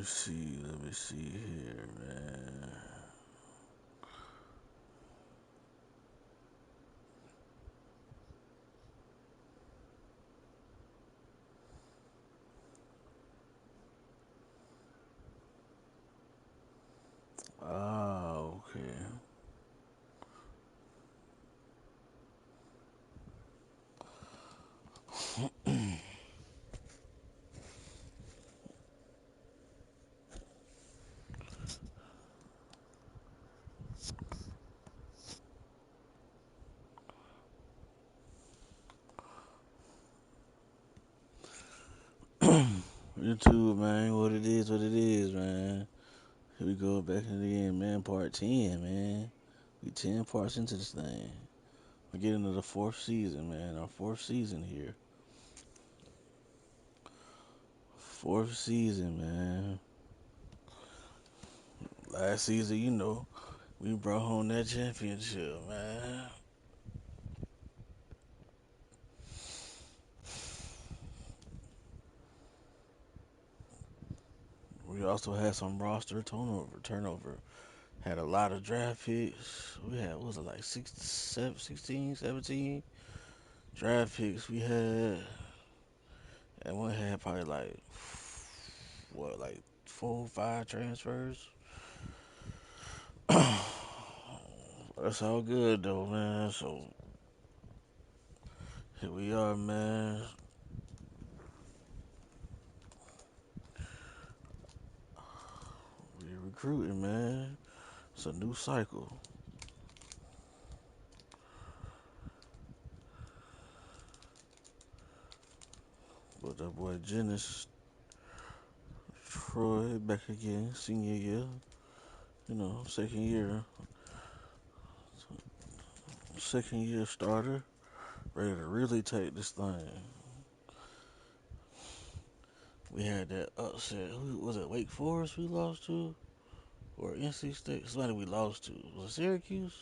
Let me see here, man. Ah, okay. YouTube, man, what it is, man. Here we go back in the game, man. Part 10, man. We 10 parts into this thing. We're getting into the fourth season, man. Our fourth season here. Fourth season, man. Last season, you know, we brought home that championship, man. We also had some roster turnover. Had a lot of draft picks. We had, what was it, like 16, 17 draft picks we had. And one had probably like, what, like 4 or 5 transfers. That's all good, though, man. So, here we are, man. We're recruiting, man. It's a new cycle. But that boy Jennings, Troy, back again, senior year. You know, second year starter, ready to really take this thing. We had that upset. Who was it? Wake Forest we lost to, or NC State? Somebody we lost to. Was it Syracuse?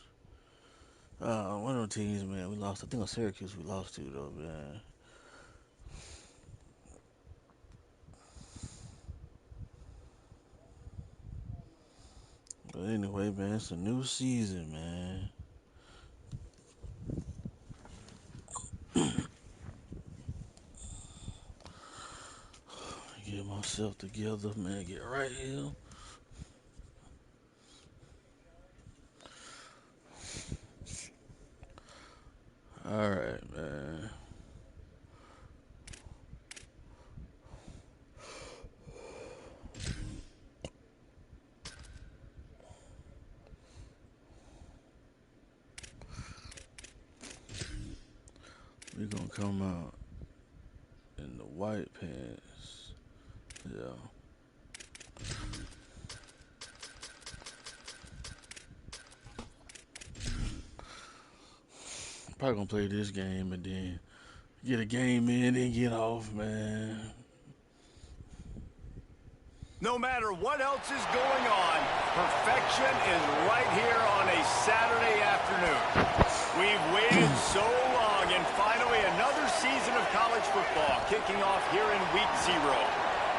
One of them teams, man. We lost. I think it was Syracuse we lost to, though, man. But anyway, man, it's a new season, man. Get myself together, man. Get right here. All right, man. We're gonna come out in the white pants. Yeah. Probably gonna play this game and then get a game in and get off, man. No matter what else is going on, perfection is right here on a Saturday afternoon. We've waited so long, and finally another season of college football kicking off here in Week 0.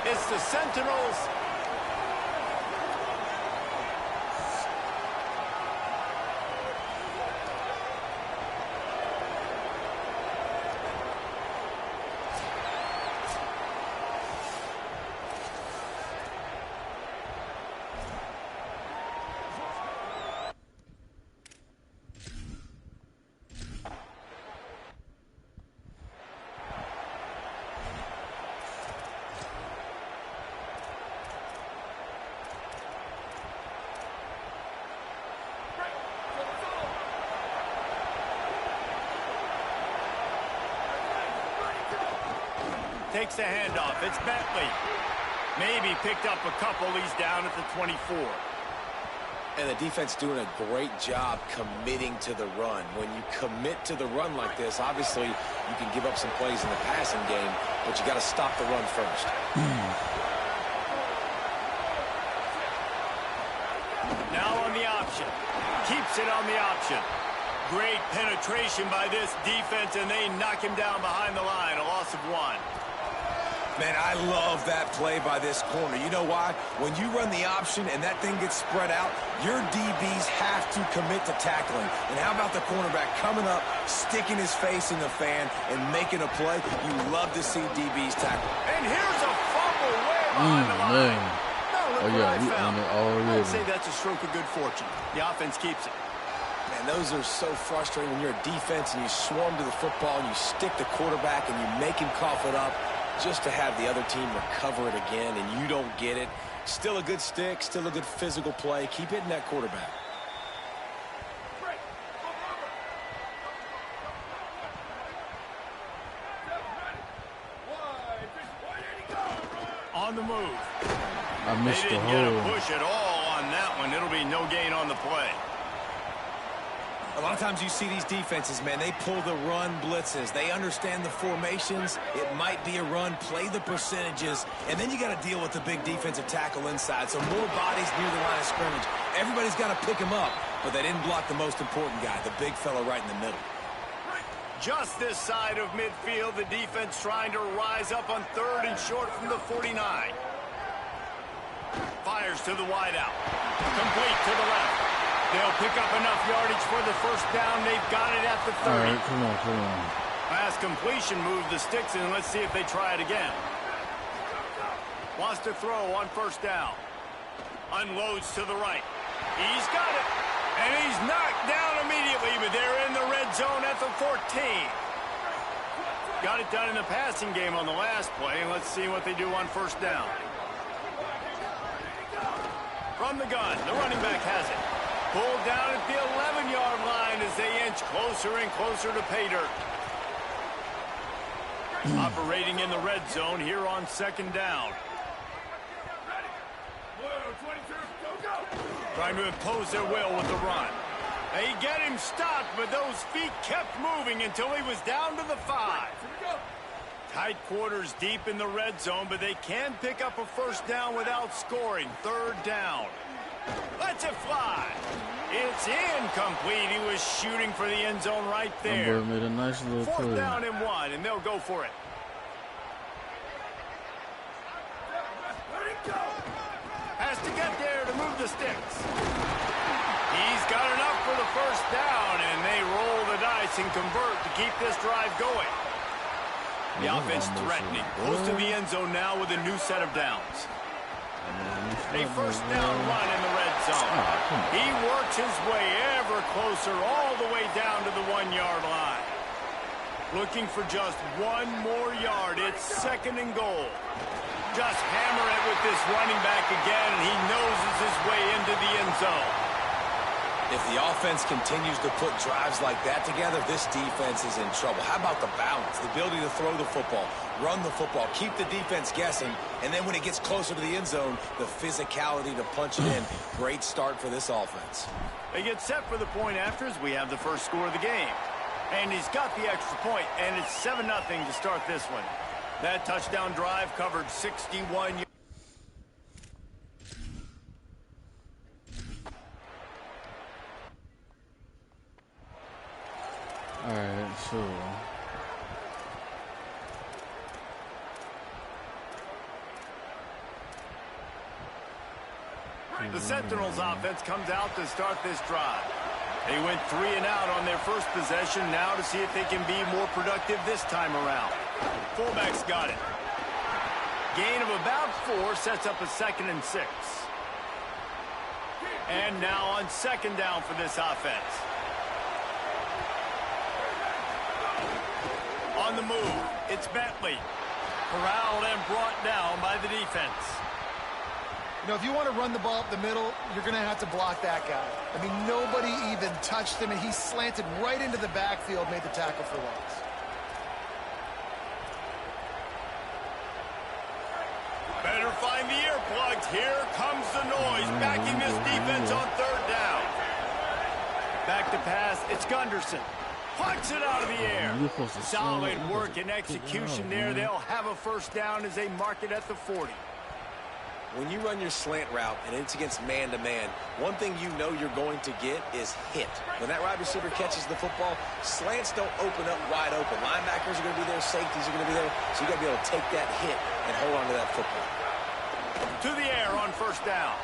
It's the Sentinels. Takes a handoff. It's Bentley. Maybe picked up a couple. He's down at the 24. And the defense doing a great job committing to the run. When you commit to the run like this, obviously you can give up some plays in the passing game, but you got to stop the run first. Now on the option. Keeps it on the option. Great penetration by this defense, and they knock him down behind the line. A loss of 1. Man, I love that play by this corner. You know why? When you run the option and that thing gets spread out, your DBs have to commit to tackling. And how about the cornerback coming up, sticking his face in the fan, and making a play? You love to see DBs tackle. And here's a fumble way behind the line. Now look what I found. I'd say that's a stroke of good fortune. The offense keeps it. Man, those are so frustrating when you're a defense and you swarm to the football and you stick the quarterback and you make him cough it up just to have the other team recover it again and you don't get it. Still a good stick, still a good physical play. Keep hitting that quarterback. On the move. I missed the They didn't get a push at all on that one. It'll be no gain on the play. A lot of times you see these defenses, man, they pull the run blitzes. They understand the formations. It might be a run, play the percentages, and then you got to deal with the big defensive tackle inside. So more bodies near the line of scrimmage. Everybody's got to pick him up, but they didn't block the most important guy, the big fella right in the middle. Just this side of midfield, the defense trying to rise up on 3rd and short from the 49. Fires to the wideout. Complete to the left. They'll pick up enough yardage for the first down. They've got it at the 30. All right, come on. Pass completion, move the sticks, and let's see if they try it again. Wants to throw on 1st down. Unloads to the right. He's got it. And he's knocked down immediately, but they're in the red zone at the 14. Got it done in the passing game on the last play, and let's see what they do on 1st down. From the gun, the running back has it. Pulled down at the 11-yard line as they inch closer and closer to pay dirt. Operating in the red zone here on 2nd down. Trying to impose their will with the run. They get him stopped, but those feet kept moving until he was down to the 5. Tight quarters deep in the red zone, but they can pick up a 1st down without scoring. 3rd down. Lets it fly. It's incomplete. He was shooting for the end zone right there. Number made a nice little 4th down and 1, and they'll go for it. Has to get there to move the sticks. He's got enough for the 1st down, and they roll the dice and convert to keep this drive going. The offense threatening. Close to the end zone now with a new set of downs. A 1st down run in the red zone. He works his way ever closer all the way down to the 1-yard line. Looking for just 1 more yard. It's 2nd and goal. Just hammer it with this running back again, and he noses his way into the end zone. If the offense continues to put drives like that together, this defense is in trouble. How about the balance, the ability to throw the football, run the football, keep the defense guessing, and then when it gets closer to the end zone, the physicality to punch it in. Great start for this offense. They get set for the point after as we have the first score of the game. And he's got the extra point, and it's 7-0 to start this one. That touchdown drive covered 61 yards. All right, so the Sentinels offense comes out to start this drive. They went 3 and out on their first possession, now to see if they can be more productive this time around. Fullback's got it. Gain of about 4 sets up a 2nd and 6. And now on 2nd down for this offense. On the move, it's Bentley. Corralled and brought down by the defense. You know, if you want to run the ball up the middle, you're going to have to block that guy. I mean, nobody even touched him, and he slanted right into the backfield, made the tackle for loss. Better find the earplugs. Here comes the noise, backing this defense on 3rd down. Back to pass, it's Gunderson. Punch it out of the air. Solid work and execution there. They'll have a 1st down as they mark it at the 40. when you run your slant route and it's against man-to-man, one thing you know you're going to get is hit. When that wide receiver catches the football, slants don't open up wide open. Linebackers are going to be there, safeties are going to be there, so you got to be able to take that hit and hold on to that football. To the air on first down.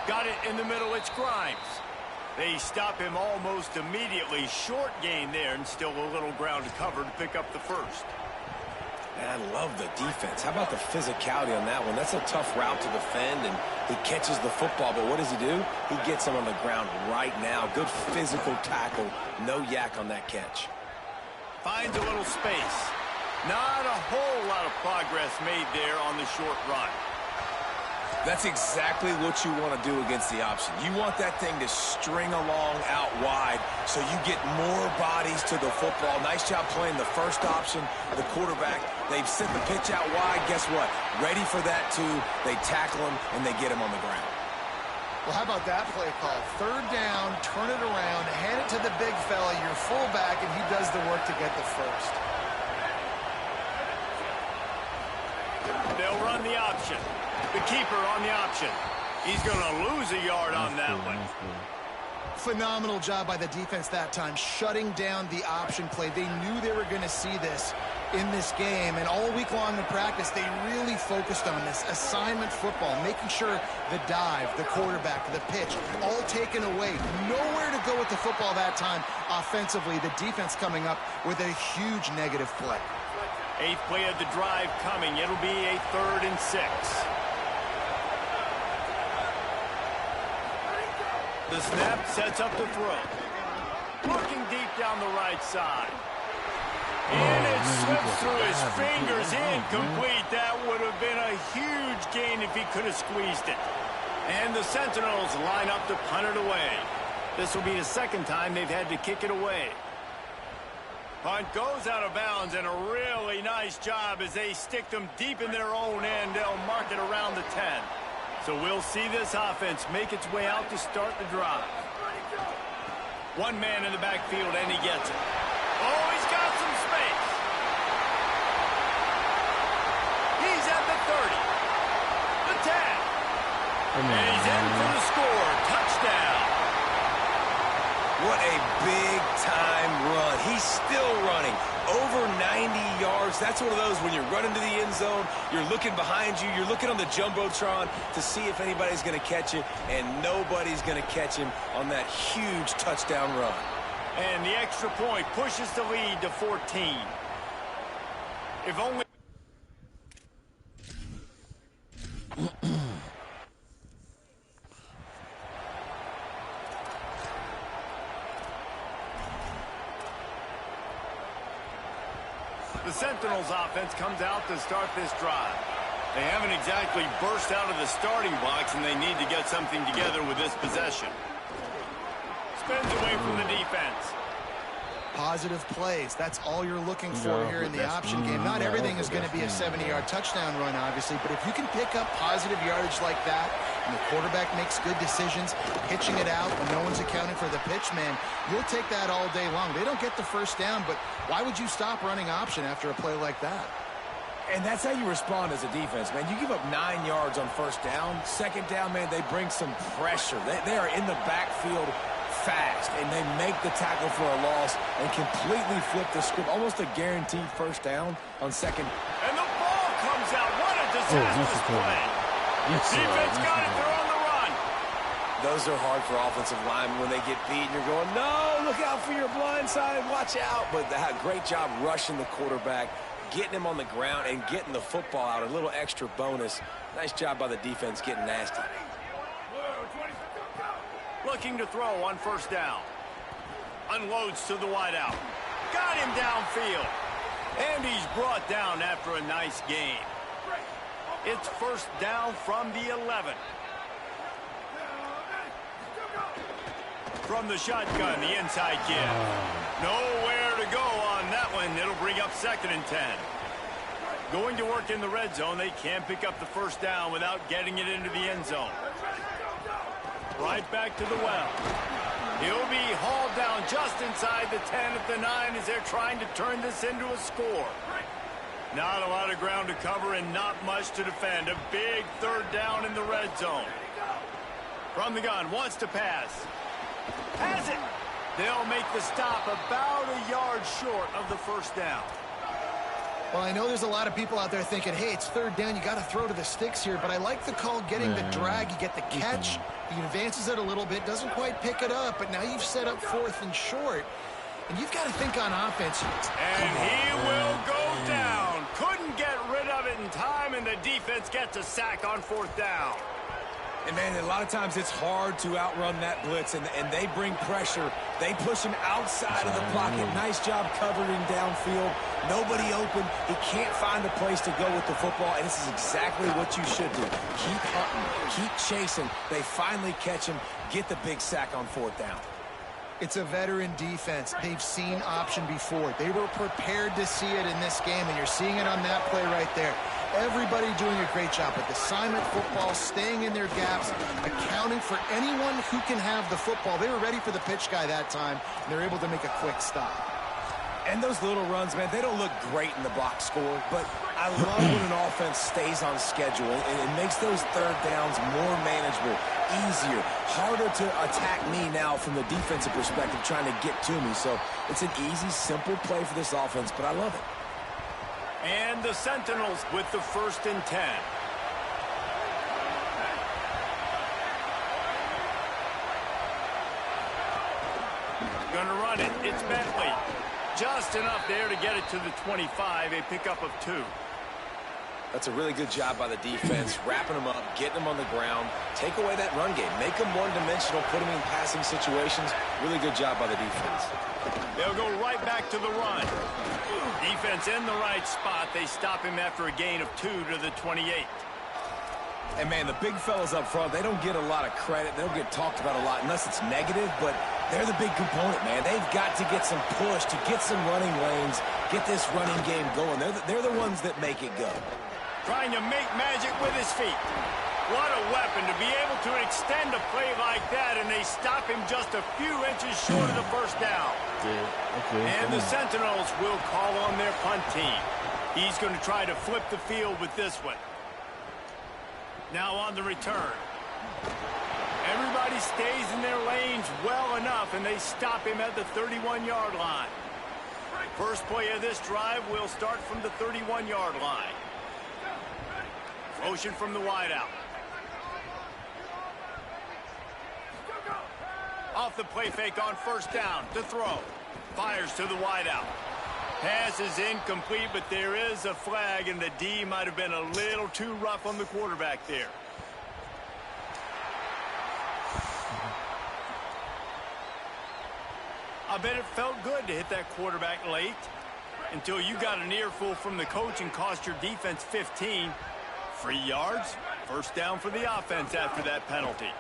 Got it in the middle, it's Grimes. They stop him almost immediately. Short gain there and still a little ground to cover to pick up the first. And I love the defense. How about the physicality on that one? That's a tough route to defend, and he catches the football, but what does he do? He gets him on the ground right now. Good physical tackle. No yak on that catch. Finds a little space. Not a whole lot of progress made there on the short run. That's exactly what you want to do against the option. You want that thing to string along out wide so you get more bodies to the football. Nice job playing the first option, the quarterback. They've sent the pitch out wide. Guess what? Ready for that, too. They tackle him, and they get him on the ground. Well, how about that play call? Third down, turn it around, hand it to the big fella, your fullback, and he does the work to get the first. They'll run the option. The keeper on the option. He's going to lose a yard on that one. Phenomenal job by the defense that time, shutting down the option play. They knew they were going to see this in this game, and all week long in practice, they really focused on this assignment football, making sure the dive, the quarterback, the pitch, all taken away. Nowhere to go with the football that time offensively. The defense coming up with a huge negative play. 8th play of the drive coming. It'll be a 3rd and 6. The snap sets up the throw. Looking deep down the right side. And it slips through his fingers. Incomplete. That would have been a huge gain if he could have squeezed it. And the Sentinels line up to punt it away. This will be the second time they've had to kick it away. Punt goes out of bounds, and a really nice job as they stick them deep in their own end. They'll mark it around the 10. So we'll see this offense make its way out to start the drive. One man in the backfield, and he gets it. Oh, he's got some space. He's at the 30. The 10. And he's in for the score. Touchdown. What a big-time run. He's still running. Over 90 yards. That's one of those when you're running to the end zone, you're looking behind you, you're looking on the Jumbotron to see if anybody's going to catch it, and nobody's going to catch him on that huge touchdown run. And the extra point pushes the lead to 14. If only... The Sentinels offense comes out to start this drive. They haven't exactly burst out of the starting blocks, and they need to get something together with this possession. Spins away from the defense. Positive plays. That's all you're looking for here in the option game. Not everything is going to be a 70-yard touchdown run, obviously, but if you can pick up positive yardage like that, and the quarterback makes good decisions, pitching it out when no one's accounting for the pitch, man, you'll take that all day long. They don't get the first down, but why would you stop running option after a play like that? And that's how you respond as a defense, man. You give up 9 yards on first down. Second down, man, they bring some pressure. They are in the backfield fast, and they make the tackle for a loss and completely flip the script. Almost a guaranteed first down on second. And the ball comes out. What a disastrous play. Defense got it. They're on the run. Those are hard for offensive linemen when they get beat. You're going, no, look out for your blind side. Watch out. But they had a great job rushing the quarterback, getting him on the ground, and getting the football out. A little extra bonus. Nice job by the defense getting nasty. Looking to throw on first down. Unloads to the wideout. Got him downfield. And he's brought down after a nice gain. It's first down from the 11. From the shotgun, the inside give. Nowhere to go on that one. It'll bring up 2nd and 10. Going to work in the red zone. They can't pick up the first down without getting it into the end zone. Right back to the well. He'll be hauled down just inside the 10 at the 9 as they're trying to turn this into a score. Not a lot of ground to cover and not much to defend. A big third down in the red zone. From the gun, wants to pass. Has it. They'll make the stop about a yard short of the first down. Well, I know there's a lot of people out there thinking, hey, it's third down, you got to throw to the sticks here, but I like the call getting the drag. You get the catch, he advances it a little bit, doesn't quite pick it up, but now you've set up fourth and short, and you've got to think on offense. And he will go down. Couldn't get rid of it in time, and the defense gets a sack on fourth down. And, man, a lot of times it's hard to outrun that blitz, and they bring pressure. They push him outside of the pocket. Nice job covering downfield. Nobody open. He can't find a place to go with the football, and this is exactly what you should do. Keep hunting. Keep chasing. They finally catch him, get the big sack on fourth down. It's a veteran defense. They've seen option before. They were prepared to see it in this game, and you're seeing it on that play right there. Everybody doing a great job with assignment football, staying in their gaps, accounting for anyone who can have the football. They were ready for the pitch guy that time, and they're able to make a quick stop. And those little runs, man, they don't look great in the box score, but I love when an offense stays on schedule, and it makes those third downs more manageable, easier, harder to attack me now from the defensive perspective trying to get to me. So it's an easy, simple play for this offense, but I love it. And the Sentinels with the 1st and 10. Gonna run it. It's Bentley. Just enough there to get it to the 25, a pickup of 2. That's a really good job by the defense, wrapping them up, getting them on the ground, take away that run game, make them one-dimensional, put them in passing situations. Really good job by the defense. They'll go right back to the run. Defense in the right spot. They stop him after a gain of 2 to the 28. And, man, the big fellas up front, they don't get a lot of credit. They don't get talked about a lot unless it's negative, but they're the big component, man. They've got to get some push, to get some running lanes, get this running game going. They're the ones that make it go. Trying to make magic with his feet. What a weapon to be able to extend a play like that, and they stop him just a few inches short of the first down. And the Sentinels will call on their punt team. He's going to try to flip the field with this one. Now on the return. Everybody stays in their lanes well enough, and they stop him at the 31-yard line. First play of this drive will start from the 31-yard line. Motion from the wideout. Off the play fake on first down to throw. Fires to the wideout. Pass is incomplete, but there is a flag, and the D might have been a little too rough on the quarterback there. I bet it felt good to hit that quarterback late until you got an earful from the coach and cost your defense 15. 3 yards, first down for the offense after that penalty.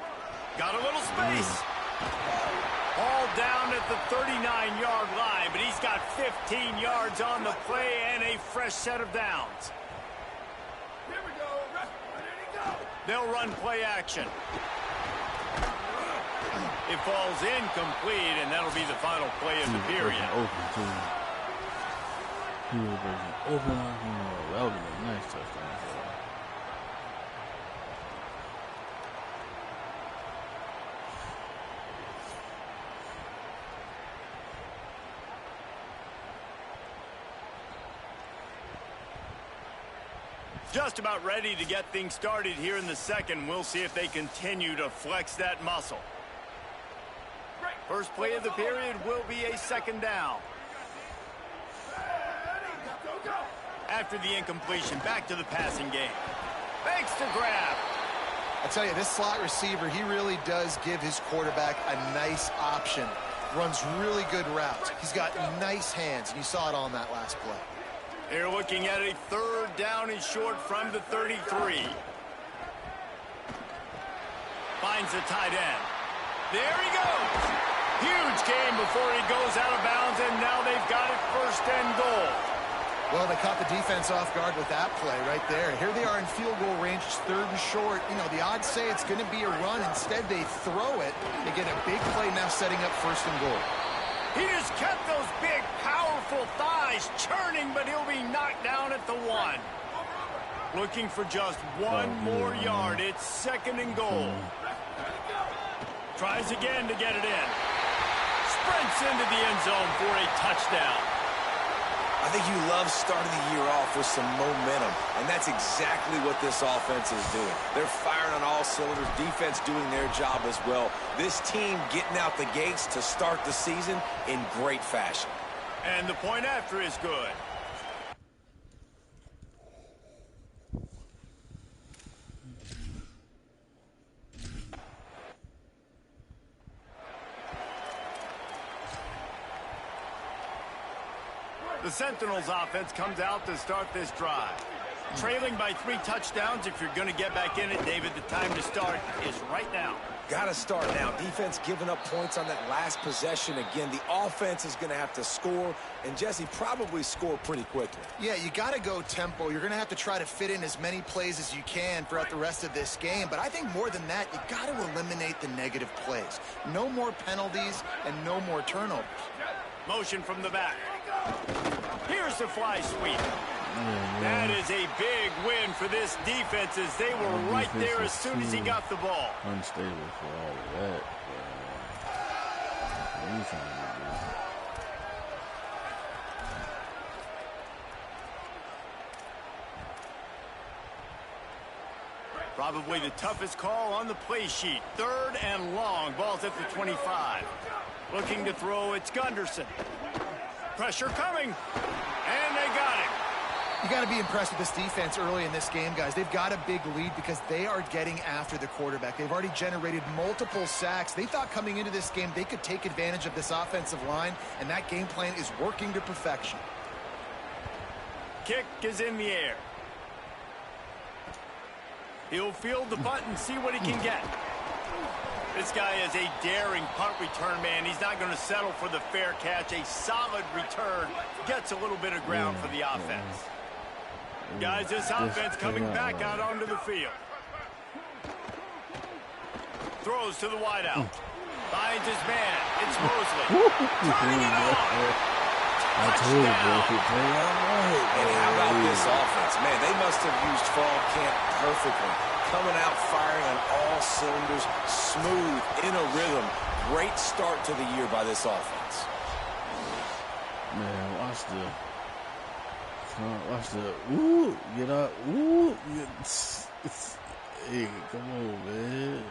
Got a little space. Ball down at the 39-yard line, but he's got 15 yards on the play and a fresh set of downs. Here we go. They'll run play action. It falls incomplete, and that'll be the final play of the period. He was breaking open. That would be a nice touchdown. Just about ready to get things started here in the second. We'll see if they continue to flex that muscle. First play of the period will be a second down. After the incompletion, back to the passing game. Thanks to grab. I tell you, this slot receiver, he really does give his quarterback a nice option. Runs really good routes. He's got nice hands, and you saw it on that last play. They're looking at a third down and short from the 33. Finds the tight end. There he goes. Huge gain before he goes out of bounds, and now they've got it first and goal. Well, they caught the defense off guard with that play right there. Here they are in field goal range. It's third and short. You know, the odds say it's going to be a run. Instead, they throw it. They get a big play now setting up first and goal. He just kept those big, powerful powerful thighs churning, but he'll be knocked down at the 1. Looking for just one more yard. It's 2nd and goal. Tries again to get it in. Sprints into the end zone for a touchdown. I think you love starting the year off with some momentum, and that's exactly what this offense is doing. They're firing on all cylinders, defense doing their job as well. This team getting out the gates to start the season in great fashion. And the point after is good. The Sentinels offense comes out to start this drive. Trailing by 3 touchdowns. If you're going to get back in it, David, the time to start is right now. Got to start now. Defense giving up points on that last possession. Again, the offense is going to have to score, and Jesse probably score pretty quickly. Yeah, you got to go tempo. You're going to have to try to fit in as many plays as you can throughout the rest of this game. But I think more than that, you got to eliminate the negative plays. No more penalties and no more turnovers. Motion from the back. Here's the fly sweep. That is a big win for this defense as they were right there as soon as he got the ball. Unstable for all of that. Probably the toughest call on the play sheet. 3rd and long. Ball's at the 25. Looking to throw, it's Gunderson. Pressure coming. And they got it. You got to be impressed with this defense early in this game, guys. They've got a big lead because they are getting after the quarterback. They've already generated multiple sacks. They thought coming into this game they could take advantage of this offensive line, and that game plan is working to perfection. Kick is in the air. He'll field the punt and see what he can get. This guy is a daring punt return man. He's not going to settle for the fair catch. A solid return gets a little bit of ground for the offense. Guys, this offense coming back out onto the field. Throws to the wideout. Finds his man. It's Mosley. Turning it on. Touchdown. And how about this offense? Man, they must have used fall camp perfectly. Coming out firing on all cylinders, smooth, in a rhythm. Great start to the year by this offense. Man, watch the, ooh, get up, ooh, hey, come on, man.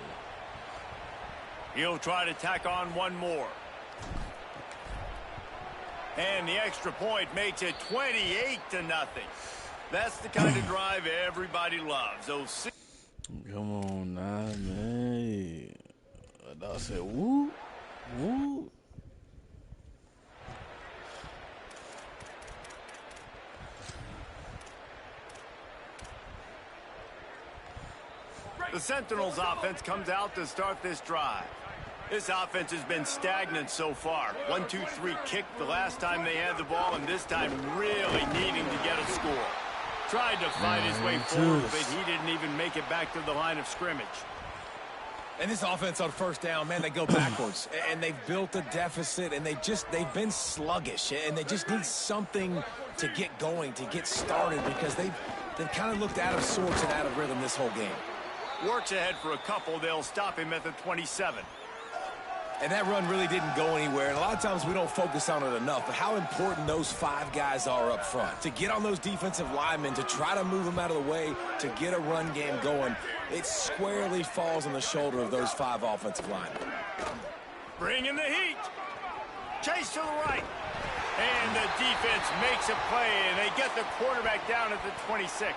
He'll try to tack on one more. And the extra point makes it 28-0. That's the kind of drive everybody loves. Those. Come on now, man. I said, woo, woo. The Sentinels offense comes out to start this drive. This offense has been stagnant so far. 1-2-3 kick the last time they had the ball, and this time really needing to get a score. Tried to fight his way forward, but he didn't even make it back to the line of scrimmage. And this offense on 1st down, man, they go backwards. And they've built a deficit, and they've been sluggish. And they just need something to get going, to get started, because they've kind of looked out of sorts and out of rhythm this whole game. Works ahead for a couple. They'll stop him at the 27. And that run really didn't go anywhere. And a lot of times we don't focus on it enough, but how important those 5 guys are up front. To get on those defensive linemen, to try to move them out of the way, to get a run game going, it squarely falls on the shoulder of those 5 offensive linemen. Bring in the heat. Chase to the right. And the defense makes a play, and they get the quarterback down at the 26.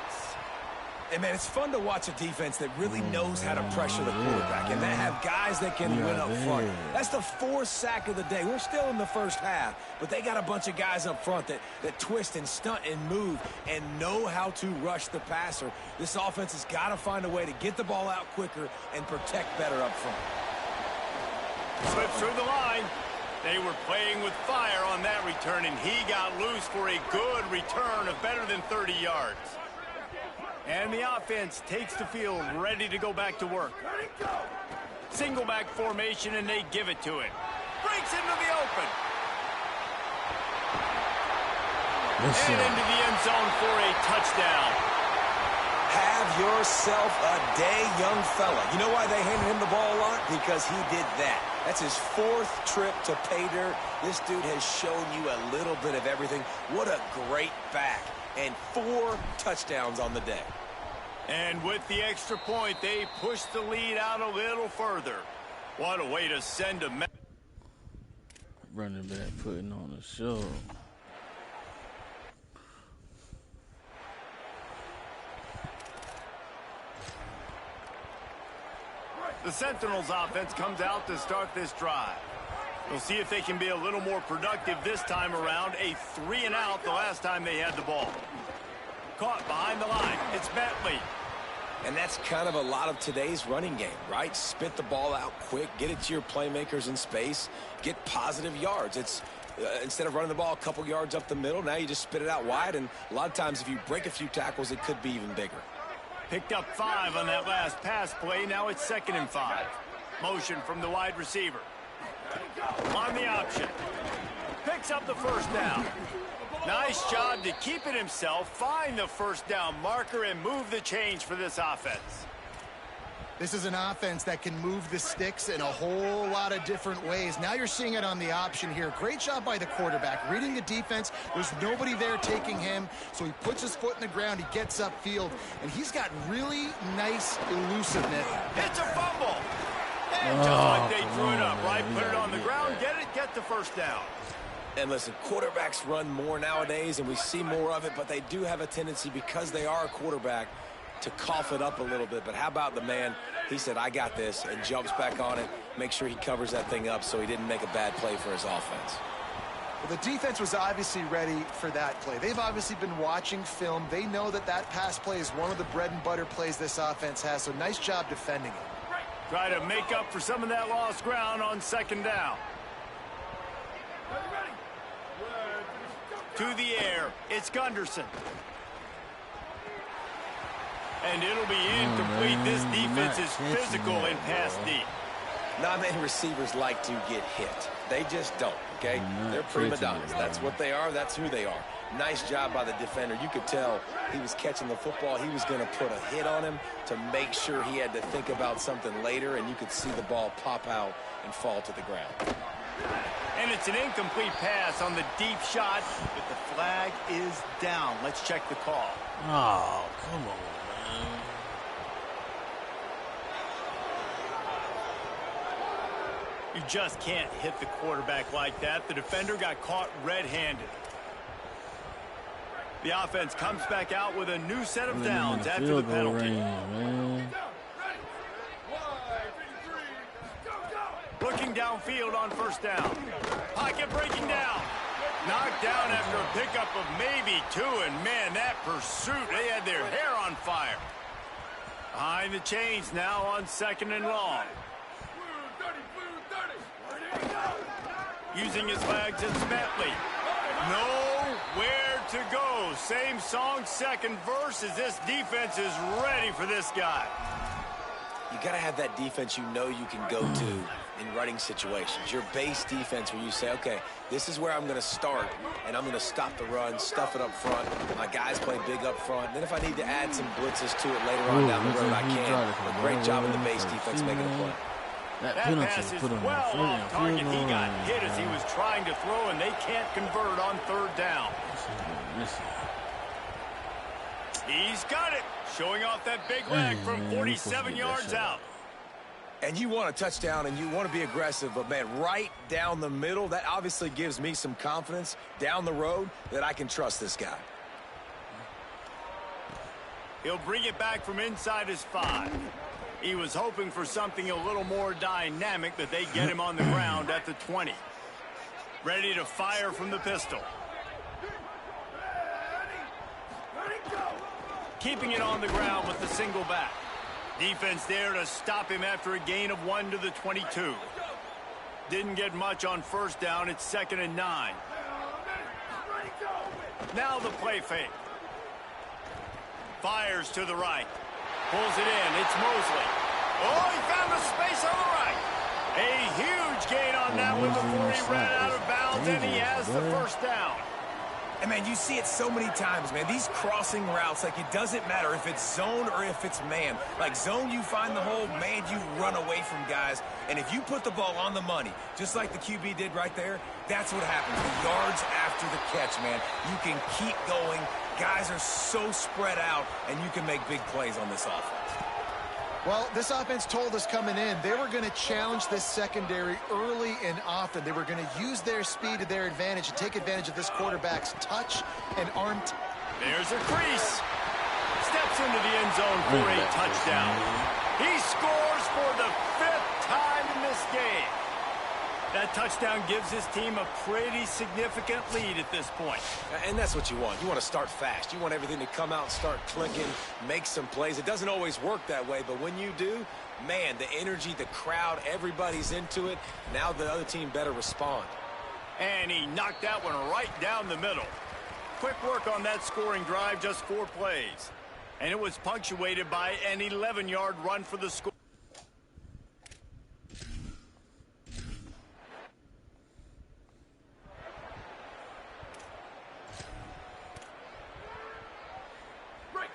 And, man, it's fun to watch a defense that really knows how to pressure the quarterback and that have guys that can win up front. That's the 4th sack of the day. We're still in the first half, but they got a bunch of guys up front that twist and stunt and move and know how to rush the passer. This offense has got to find a way to get the ball out quicker and protect better up front. Slips through the line. They were playing with fire on that return, and he got loose for a good return of better than 30 yards. And the offense takes the field, ready to go back to work. Single back formation, and they give it to him. Breaks into the open. And into the end zone for a touchdown. Have yourself a day, young fella. You know why they handed him the ball a lot? Because he did that. That's his 4th trip to pay dirt. This dude has shown you a little bit of everything. What a great back. And 4 touchdowns on the day. And with the extra point, they push the lead out a little further. What a way to send a message. Running back putting on a show. The Sentinels offense comes out to start this drive. We'll see if they can be a little more productive this time around. A 3-and-out the last time they had the ball. Caught behind the line. It's Bentley. And that's kind of a lot of today's running game, right? Spit the ball out quick, get it to your playmakers in space, get positive yards. It's instead of running the ball a couple yards up the middle, now you just spit it out wide, and a lot of times if you break a few tackles, it could be even bigger. Picked up 5 on that last pass play. Now it's 2nd and 5. Motion from the wide receiver. On the option. Picks up the first down. Nice job to keep it himself, find the first down marker, and move the change for this offense. This is an offense that can move the sticks in a whole lot of different ways. Now you're seeing it on the option here. Great job by the quarterback. Reading the defense, there's nobody there taking him, so he puts his foot in the ground, he gets upfield, and he's got really nice elusiveness. It's a fumble. And just like they threw it up, right? Put it on the ground, get the first down. And listen, quarterbacks run more nowadays, and we see more of it, but they do have a tendency, because they are a quarterback, to cough it up a little bit. But how about the man? He said, I got this, and jumps back on it, make sure he covers that thing up so he didn't make a bad play for his offense. Well, the defense was obviously ready for that play. They've obviously been watching film. They know that that pass play is one of the bread and butter plays this offense has, so nice job defending it. Try to make up for some of that lost ground on 2nd down. To the air, it's Gunderson. And it'll be incomplete. This defense is physical and pass deep. Not many receivers like to get hit. They just don't, okay? They're prima donnas. That's what they are. That's who they are. Nice job by the defender. You could tell he was catching the football. He was going to put a hit on him to make sure he had to think about something later, and you could see the ball pop out and fall to the ground. And it's an incomplete pass on the deep shot, but the flag is down. Let's check the call. Oh, come on, man. You just can't hit the quarterback like that. The defender got caught red-handed. The offense comes back out with a new set of downs after the penalty. Looking downfield on 1st down. Pocket breaking down. Knocked down after a pickup of maybe 2, and man, that pursuit, they had their hair on fire. Behind the chains now on 2nd and long. Using his legs, it's Bentley. Nowhere to go. Same song, 2nd verse, as this defense is ready for this guy. You got to have that defense you know you can go to in running situations. Your base defense where you say, okay, this is where I'm going to start, and I'm going to stop the run, stuff it up front. My guys play big up front. Then if I need to add some blitzes to it later on down the road, I can. But great job in the base defense making a play. That pass is well off target. He got hit as he was trying to throw, and they can't convert on 3rd down. He's got it, showing off that big leg from 47 yards out. And you want a touchdown, and you want to be aggressive, but, man, right down the middle, that obviously gives me some confidence down the road that I can trust this guy. He'll bring it back from inside his 5. He was hoping for something a little more dynamic, but they get him on the ground at the 20. Ready to fire from the pistol. Keeping it on the ground with the single back. Defense there to stop him after a gain of 1 to the 22. Didn't get much on 1st down. It's 2nd and 9. Now the play fake. Fires to the right. Pulls it in. It's Mosley. Oh, he found the space on the right. A huge gain on that one before he ran out of bounds, and he has the 1st down. And, man, you see it so many times, man. These crossing routes, like, it doesn't matter if it's zone or if it's man. Like, zone, you find the hole. Man, you run away from guys. And if you put the ball on the money, just like the QB did right there, that's what happens. The yards after the catch, man. You can keep going. Guys are so spread out, and you can make big plays on this offense. Well, this offense told us coming in they were going to challenge this secondary early and often. They were going to use their speed to their advantage and take advantage of this quarterback's touch and arm. There's a crease. Steps into the end zone for a touchdown. He scores for the 5th time in this game. That touchdown gives his team a pretty significant lead at this point. And that's what you want. You want to start fast. You want everything to come out and start clicking, make some plays. It doesn't always work that way, but when you do, man, the energy, the crowd, everybody's into it. Now the other team better respond. And he knocked that one right down the middle. Quick work on that scoring drive, just 4 plays. And it was punctuated by an 11-yard run for the score.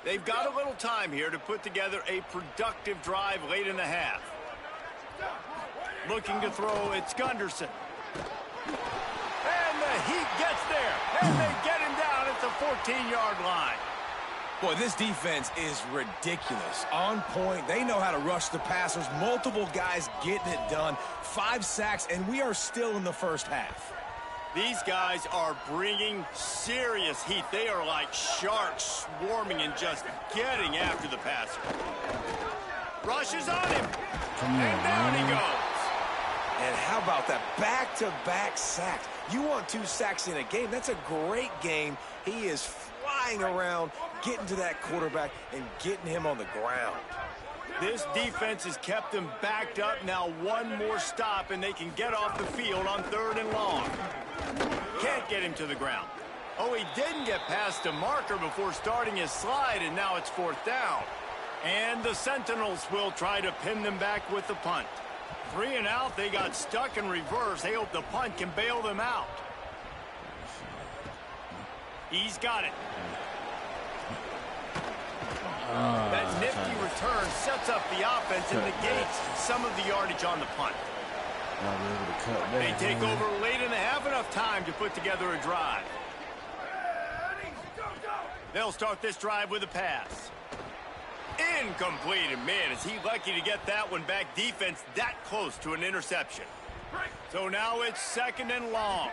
They've got a little time here to put together a productive drive late in the half. Looking to throw, it's Gunderson. And the heat gets there. And they get him down at the 14-yard line. Boy, this defense is ridiculous. On point. They know how to rush the passers. Multiple guys getting it done. 5 sacks, and we are still in the first half. These guys are bringing serious heat. They are like sharks swarming and just getting after the passer. Rushes on him. And down he goes. And how about that back-to-back sacks? You want 2 sacks in a game. That's a great game. He is flying around, getting to that quarterback and getting him on the ground. This defense has kept them backed up. Now one more stop, and they can get off the field on 3rd and long. Can't get him to the ground. Oh, he didn't get past a marker before starting his slide, and now it's 4th down. And the Sentinels will try to pin them back with the punt. 3 and out, they got stuck in reverse. They hope the punt can bail them out. He's got it. That nifty return sets up the offense and negates some of the yardage on the punt. They take over late in the half, enough time to put together a drive. They'll start this drive with a pass. Incomplete, and man, is he lucky to get that one back. Defense that close to an interception. So now it's 2nd and long.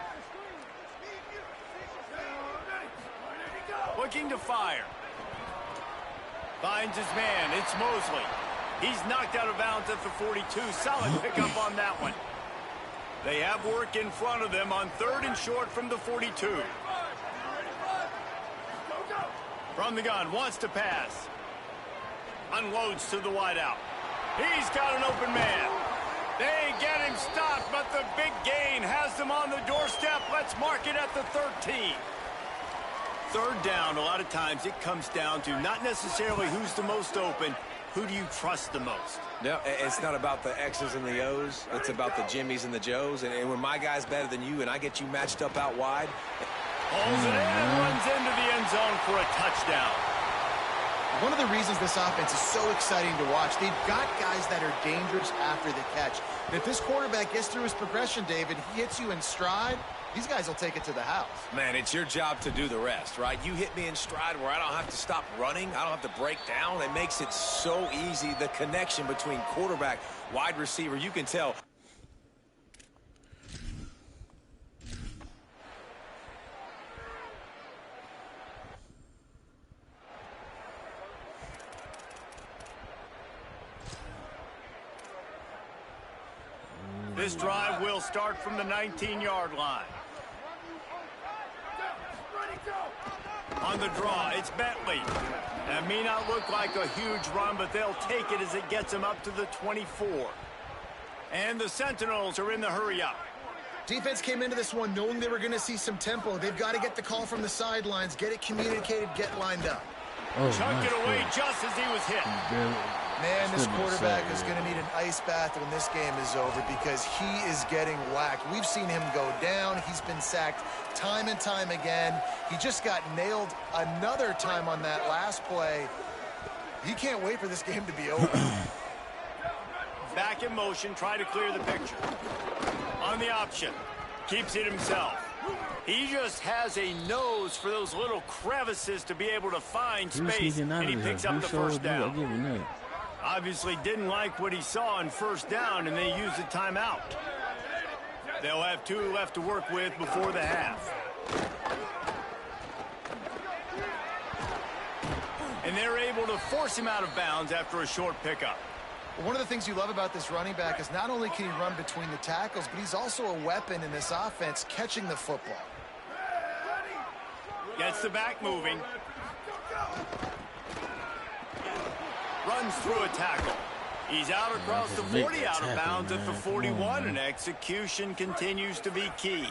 Looking to fire. Finds his man. It's Mosley. He's knocked out of bounds at the 42. Solid pickup on that one. They have work in front of them on 3rd and short from the 42. From the gun, wants to pass. Unloads to the wideout. He's got an open man. They get him stopped, but the big gain has them on the doorstep. Let's mark it at the 13. 3rd down, a lot of times it comes down to not necessarily who's the most open, who do you trust the most? No, it's not about the X's and the O's. It's about the Jimmies and the Joes. And when my guy's better than you and I get you matched up out wide. Pulls it in and runs into the end zone for a touchdown. One of the reasons this offense is so exciting to watch, they've got guys that are dangerous after the catch. And if this quarterback gets through his progression, David, he hits you in stride, these guys will take it to the house. Man, it's your job to do the rest, right? You hit me in stride where I don't have to stop running. I don't have to break down. It makes it so easy. The connection between quarterback, wide receiver, you can tell. This drive will start from the 19-yard line. On the draw, it's Bentley. That may not look like a huge run, but they'll take it as it gets them up to the 24. And the Sentinels are in the hurry-up. Defense came into this one knowing they were going to see some tempo. They've got to get the call from the sidelines, get it communicated, get lined up. Oh, Chucked nice it away play. just as he was hit. Man, this quarterback is going to need an ice bath when this game is over because he is getting whacked. We've seen him go down. He's been sacked time and time again. He just got nailed another time on that last play. He can't wait for this game to be over. Back in motion, try to clear the picture. On the option, keeps it himself. He just has a nose for those little crevices to be able to find space, and he picks up the first down. Obviously didn't like what he saw on first down, and they used a timeout. They'll have 2 left to work with before the half. And they're able to force him out of bounds after a short pickup. One of the things you love about this running back is not only can he run between the tackles, but he's also a weapon in this offense catching the football. Gets the back moving. Runs through a tackle. He's out across the 40, out of bounds at the 41, and execution continues to be key.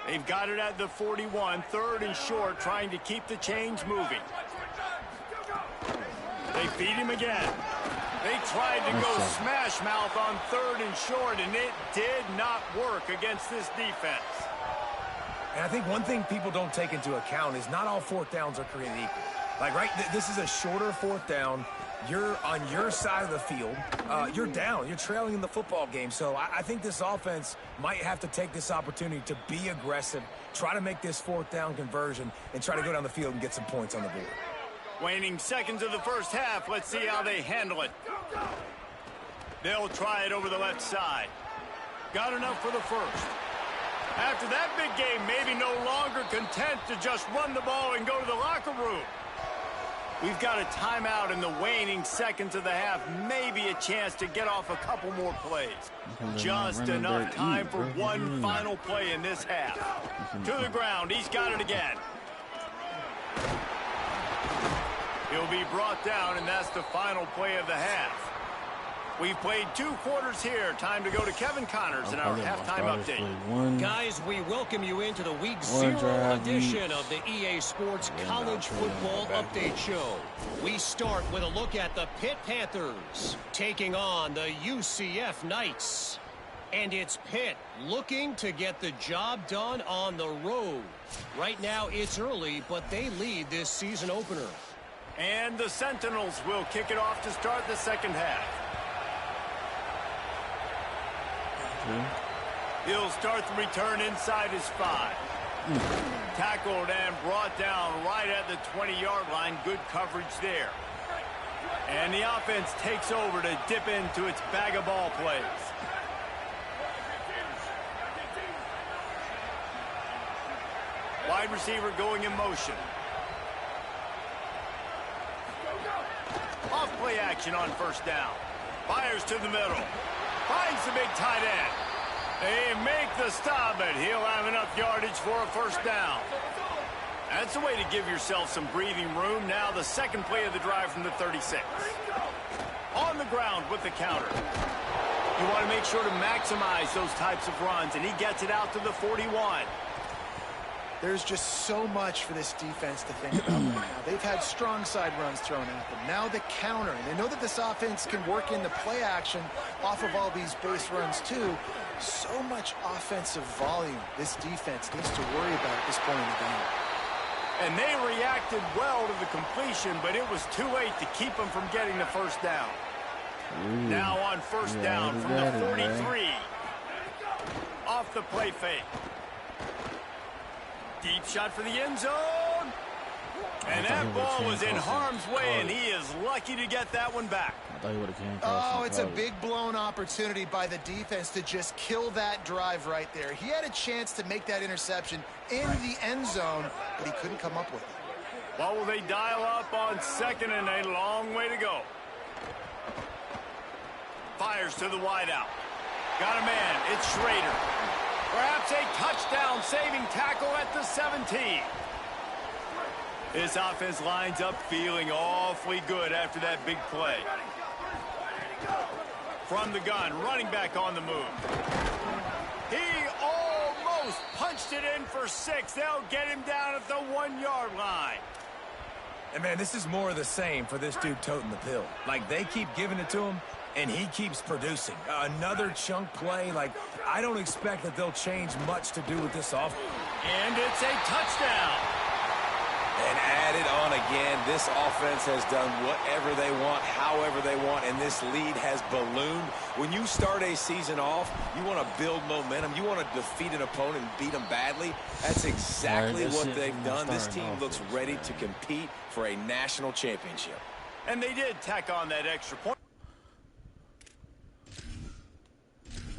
They've got it at the 41, 3rd and short, trying to keep the chains moving. They feed him again. They tried to go smash mouth on 3rd and short, and it did not work against this defense. And I think one thing people don't take into account is not all 4th downs are created equal. Like, right, this is a shorter 4th down. You're on your side of the field. You're down. You're trailing in the football game. So I think this offense might have to take this opportunity to be aggressive, try to make this 4th down conversion, and try to go down the field and get some points on the board. Waning seconds of the first half. Let's see how they handle it. They'll try it over the left side. Got enough for the first. After that big game, maybe no longer content to just run the ball and go to the locker room. We've got a timeout in the waning seconds of the half. Maybe a chance to get off a couple more plays. Just enough time for one final play in this half. To the ground. He's got it again. He'll be brought down, and that's the final play of the half. We've played 2 quarters here. Time to go to Kevin Connors in our halftime update. Guys, we welcome you into the Week 0 edition of the EA Sports College Football Update Show. We start with a look at the Pitt Panthers taking on the UCF Knights. And it's Pitt looking to get the job done on the road. Right now it's early, but they lead this season opener. And the Sentinels will kick it off to start the second half. He'll start the return inside his 5. Tackled and brought down right at the 20-yard line. Good coverage there. And the offense takes over to dip into its bag of ball plays. Wide receiver going in motion. Off play action on first down. Fires to the middle. Finds the big tight end. They make the stop, but he'll have enough yardage for a first down. That's a way to give yourself some breathing room. Now the second play of the drive from the 36. On the ground with the counter. You want to make sure to maximize those types of runs, and he gets it out to the 41. There's just so much for this defense to think about right now. They've had strong side runs thrown at them. Now the counter. And they know that this offense can work in the play action off of all these base runs too. So much offensive volume this defense needs to worry about at this point in the game. And they reacted well to the completion, but it was too late to keep them from getting the first down. Now on first down from the 43. Off the play fake. Deep shot for the end zone. And that ball was in harm's way, and he is lucky to get that one back. Oh, it's a big blown opportunity by the defense to just kill that drive right there. He had a chance to make that interception in the end zone, but he couldn't come up with it. What will they dial up on second, and a long way to go. Fires to the wideout. Got a man. It's Schrader. Perhaps a touchdown-saving tackle at the 17. This offense lines up feeling awfully good after that big play. From the gun, running back on the move. He almost punched it in for 6. They'll get him down at the 1-yard line. And, man, this is more of the same for this dude toting the pill. Like, they keep giving it to him, and he keeps producing. Another chunk play. Like, I don't expect that they'll change much to do with this offense. And it's a touchdown. And add it on again. This offense has done whatever they want, however they want, and this lead has ballooned. When you start a season off, you want to build momentum. You want to defeat an opponent and beat them badly. That's exactly what they've done. This team looks ready to compete for a national championship. And they did tack on that extra point.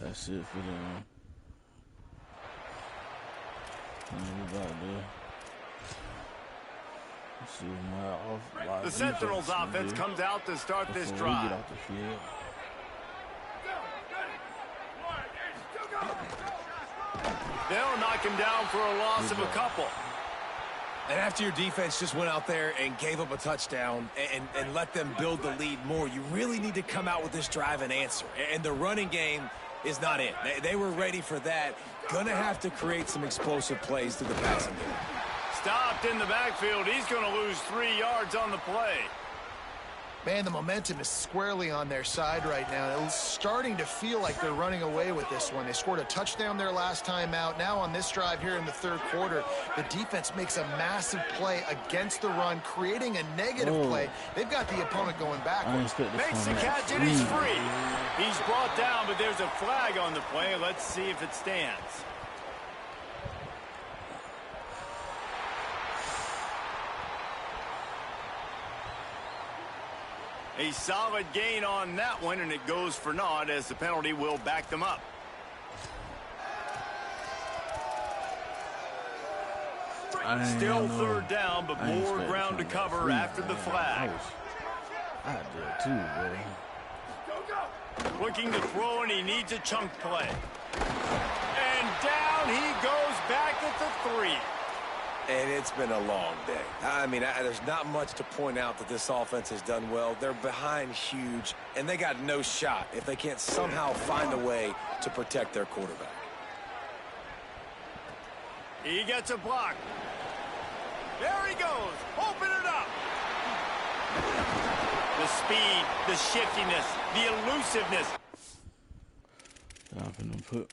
That's it for them. The Sentinels offense comes out to start this drive. They'll knock him down for a loss of a couple. And after your defense just went out there and gave up a touchdown and let them build the lead more, you really need to come out with this drive and answer. And the running game is not it. They were ready for that. Gonna have to create some explosive plays through the passing game. Stopped in the backfield. He's going to lose 3 yards on the play. Man, the momentum is squarely on their side right now. It's starting to feel like they're running away with this one. They scored a touchdown their last time out. Now on this drive here in the third quarter, the defense makes a massive play against the run, creating a negative play. They've got the opponent going backwards. Makes the catch and he's free. He's brought down, but there's a flag on the play. Let's see if it stands. A solid gain on that one, and it goes for naught as the penalty will back them up. Still third down, but more ground to cover after the flag. I did too, bro. Looking to throw, and he needs a chunk play. And down he goes back at the 3. And it's been a long day. I mean, there's not much to point out that this offense has done well. They're behind huge, and they got no shot if they can't somehow find a way to protect their quarterback. He gets a block. There he goes. Open it up. The speed, the shiftiness, the elusiveness. I'm gonna put...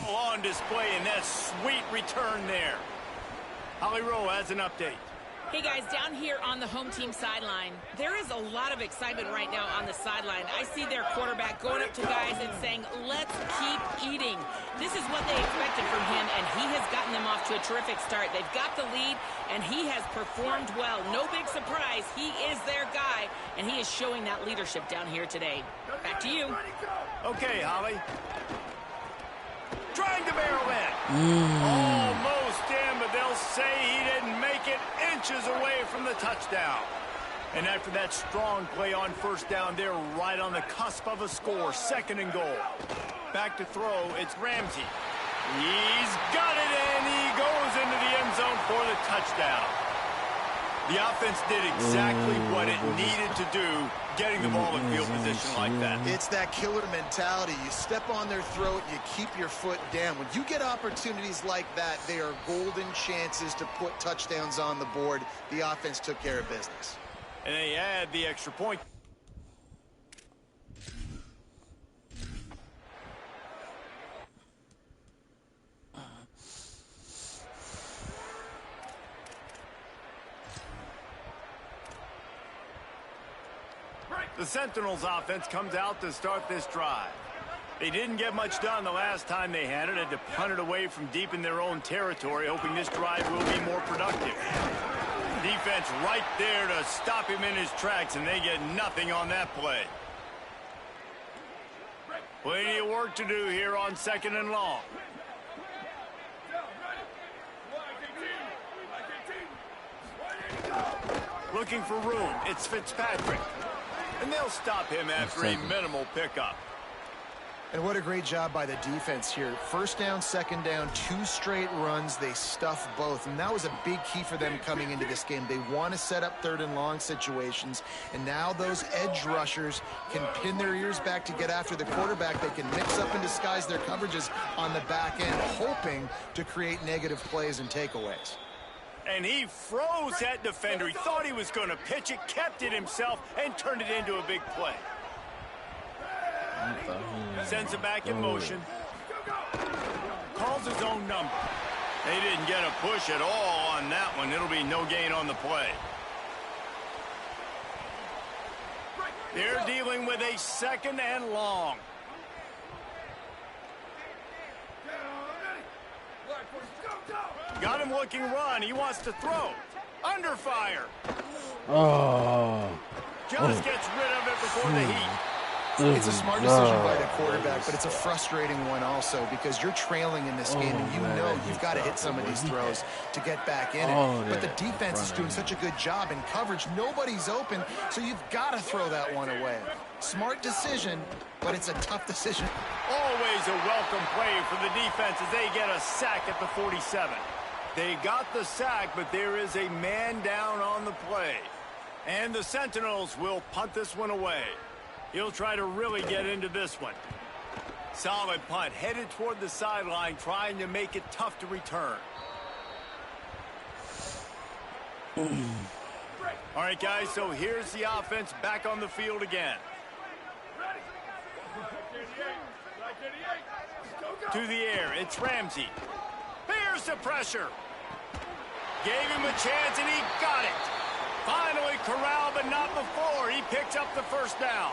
On display, and that sweet return there. Holly Rowe has an update. Hey guys, down here on the home team sideline, there is a lot of excitement right now on the sideline. I see their quarterback going up to guys and saying, let's keep eating. This is what they expected from him, and he has gotten them off to a terrific start. They've got the lead, and he has performed well. No big surprise. He is their guy, and he is showing that leadership down here today. Back to you. Okay, Holly. Trying to barrel in. Almost in, but they'll say he didn't make it, inches away from the touchdown. And after that strong play on first down, they're right on the cusp of a score. 2nd and goal. Back to throw, it's Ramsey. He's got it, and he goes into the end zone for the touchdown. The offense did exactly what it needed to do, getting the ball in field position like that. It's that killer mentality. You step on their throat, you keep your foot down. When you get opportunities like that, they are golden chances to put touchdowns on the board. The offense took care of business. And they add the extra point. The Sentinels offense comes out to start this drive. They didn't get much done the last time they had it. Had to punt it away from deep in their own territory, hoping this drive will be more productive. Defense right there to stop him in his tracks, and they get nothing on that play. Plenty of work to do here on 2nd and long. Looking for room. It's Fitzpatrick. And they'll stop him after a minimal pickup. And what a great job by the defense here. First down, second down, 2 straight runs. They stuff both. And that was a big key for them coming into this game. They want to set up 3rd and long situations. And now those edge rushers can pin their ears back to get after the quarterback. They can mix up and disguise their coverages on the back end, hoping to create negative plays and takeaways. And he froze that defender. He thought he was going to pitch it, kept it himself, and turned it into a big play. Sends it back in motion. Calls his own number. They didn't get a push at all on that one. It'll be no gain on the play. They're dealing with a 2nd and long. Got him looking run. He wants to throw. Under fire. Just gets rid of it before the heat. It's a smart decision by the quarterback, but it's a frustrating one also because you're trailing in this game and you know you've got to hit some of these throws to get back in it. But the defense is doing such a good job in coverage. Nobody's open, so you've got to throw that one away. Smart decision, but it's a tough decision. Always a welcome play for the defense as they get a sack at the 47. They got the sack, but there is a man down on the play. And the Sentinels will punt this one away. He'll try to really get into this one. Solid punt, headed toward the sideline, trying to make it tough to return. All right, guys, so here's the offense back on the field again. To the air, it's Ramsey. Here's the pressure. Gave him a chance, and he got it. Finally corralled, but not before. He picks up the 1st down.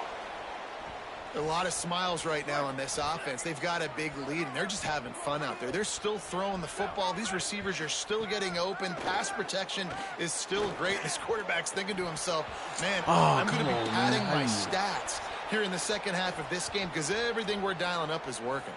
A lot of smiles right now on this offense. They've got a big lead, and they're just having fun out there. They're still throwing the football. These receivers are still getting open. Pass protection is still great. This quarterback's thinking to himself, man, I'm going to be padding my stats here in the second half of this game because everything we're dialing up is working.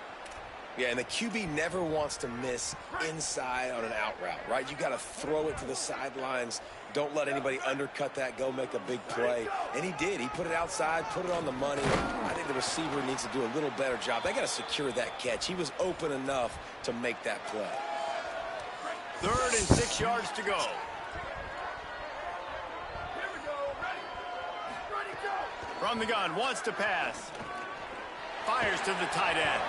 Yeah, and the QB never wants to miss inside on an out route, right? You got to throw it to the sidelines. Don't let anybody undercut that, go make a big play. And he did. He put it outside, put it on the money. I think the receiver needs to do a little better job. They got to secure that catch. He was open enough to make that play. 3rd and 6 yards to go. From the gun, wants to pass. Fires to the tight end.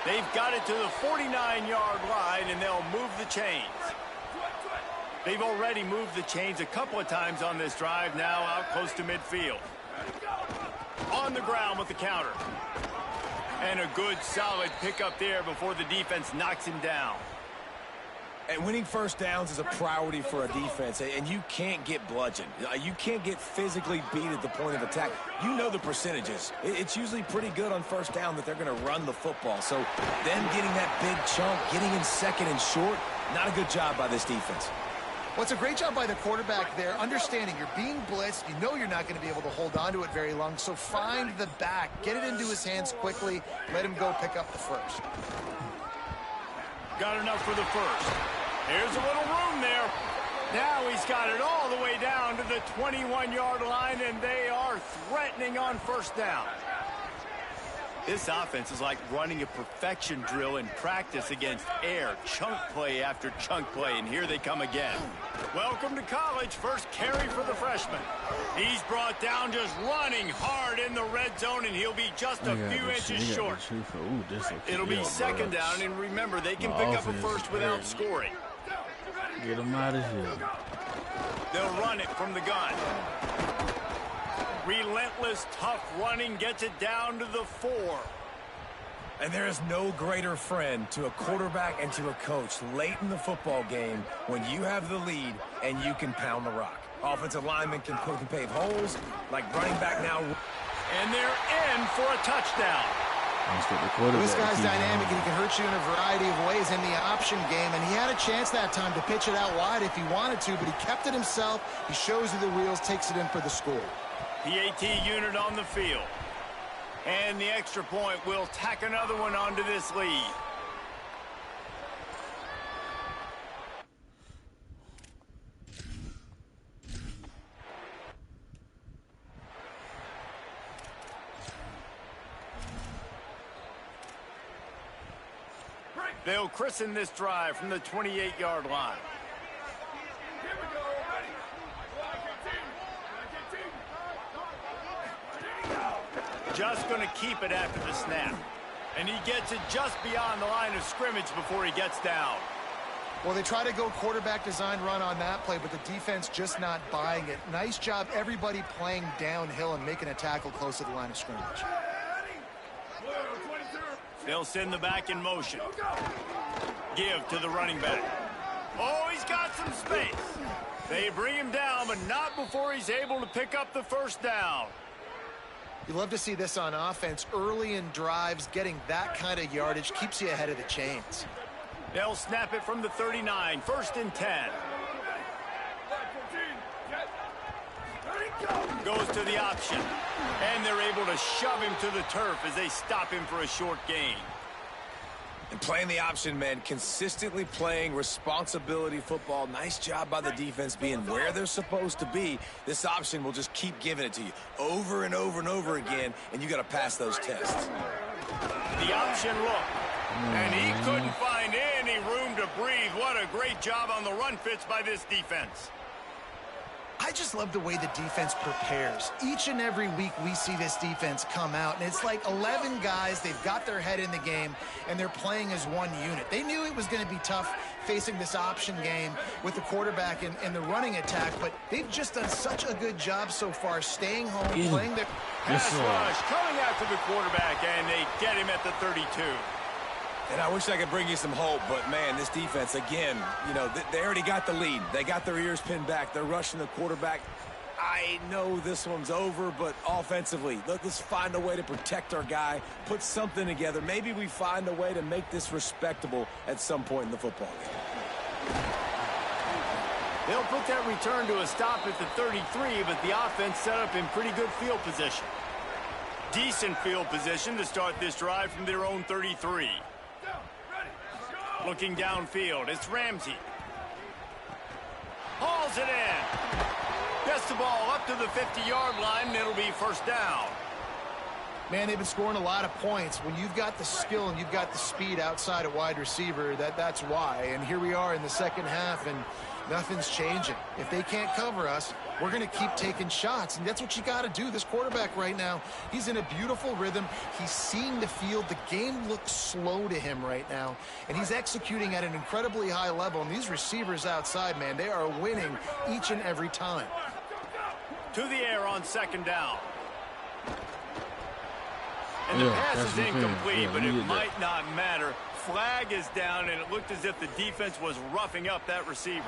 They've got it to the 49-yard line, and they'll move the chains. They've already moved the chains a couple of times on this drive, now out close to midfield. On the ground with the counter. And a good, solid pickup there before the defense knocks him down. And winning 1st downs is a priority for a defense, and you can't get bludgeoned. You can't get physically beat at the point of attack. You know the percentages. It's usually pretty good on 1st down that they're going to run the football. So them getting that big chunk, getting in 2nd and short, not a good job by this defense. Well, it's a great job by the quarterback there, understanding you're being blitzed. You know you're not going to be able to hold on to it very long, so find the back. Get it into his hands quickly. Let him go pick up the 1st. Got enough for the 1st. Here's a little room there. Now he's got it all the way down to the 21-yard line, and they are threatening on 1st down. This offense is like running a perfection drill in practice against air, chunk play after chunk play, and here they come again. Welcome to college, 1st carry for the freshman. He's brought down just running hard in the red zone, and he'll be just a few inches short. It'll be 2nd down, and remember, they can pick up a 1st without scoring. Get him out of here. They'll run it from the gun. Relentless, tough running gets it down to the 4. And there is no greater friend to a quarterback and to a coach late in the football game when you have the lead and you can pound the rock. Offensive linemen can pave holes, like running back now. And they're in for a touchdown. This guy's dynamic, and he can hurt you in a variety of ways in the option game, and he had a chance that time to pitch it out wide if he wanted to, but he kept it himself. He shows you the wheels, takes it in for the score. PAT unit on the field. And the extra point will tack another one onto this lead. They'll christen this drive from the 28-yard line. Just going to keep it after the snap. And he gets it just beyond the line of scrimmage before he gets down. Well, they try to go quarterback design run on that play, but the defense just not buying it. Nice job, everybody playing downhill and making a tackle close to the line of scrimmage. They'll send the back in motion. Give to the running back. Oh, he's got some space. They bring him down, but not before he's able to pick up the first down. You love to see this on offense. Early in drives, getting that kind of yardage keeps you ahead of the chains. They'll snap it from the 39, 1st and 10. Goes to the option. And they're able to shove him to the turf as they stop him for a short gain. And playing the option, man, consistently playing responsibility football. Nice job by the defense being where they're supposed to be. This option will just keep giving it to you over and over and over again, and you got to pass those tests. The option look. And he couldn't find any room to breathe. What a great job on the run fits by this defense. I just love the way the defense prepares. Each and every week we see this defense come out, and it's like 11 guys. They've got their head in the game, and they're playing as one unit. They knew it was going to be tough facing this option game with the quarterback in the running attack, but they've just done such a good job so far staying home, playing their pass rush, coming after the quarterback, and they get him at the 32. And I wish I could bring you some hope, but, man, this defense, again, you know, they already got the lead. They got their ears pinned back. They're rushing the quarterback. I know this one's over, but offensively, let's find a way to protect our guy, put something together. Maybe we find a way to make this respectable at some point in the football game. They'll put that return to a stop at the 33, but the offense set up in pretty good field position. Decent field position to start this drive from their own 33. Looking downfield, it's Ramsey. Hauls it in. Gets the ball up to the 50-yard line, and it'll be first down. Man, they've been scoring a lot of points. When you've got the skill and you've got the speed outside of wide receiver, that's why. And here we are in the second half, and nothing's changing. If they can't cover us, we're going to keep taking shots, and that's what you got to do. This quarterback right now, he's in a beautiful rhythm. He's seeing the field. The game looks slow to him right now, and he's executing at an incredibly high level. And these receivers outside, man, they are winning each and every time. To the air on second down. And the pass is incomplete, but it might not matter. Flag is down, and it looked as if the defense was roughing up that receiver.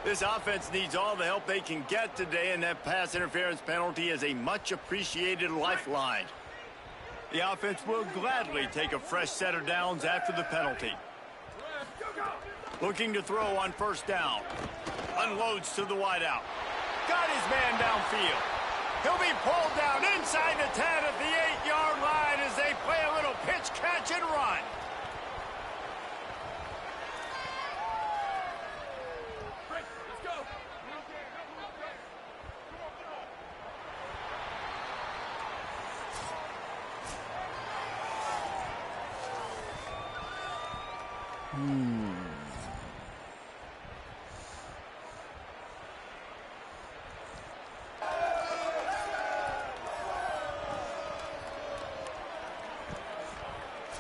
This offense needs all the help they can get today, and that pass interference penalty is a much-appreciated lifeline. The offense will gladly take a fresh set of downs after the penalty. Looking to throw on first down. Unloads to the wideout. Got his man downfield. He'll be pulled down inside the 10 at the 8-yard line as they play a little pitch, catch, and run.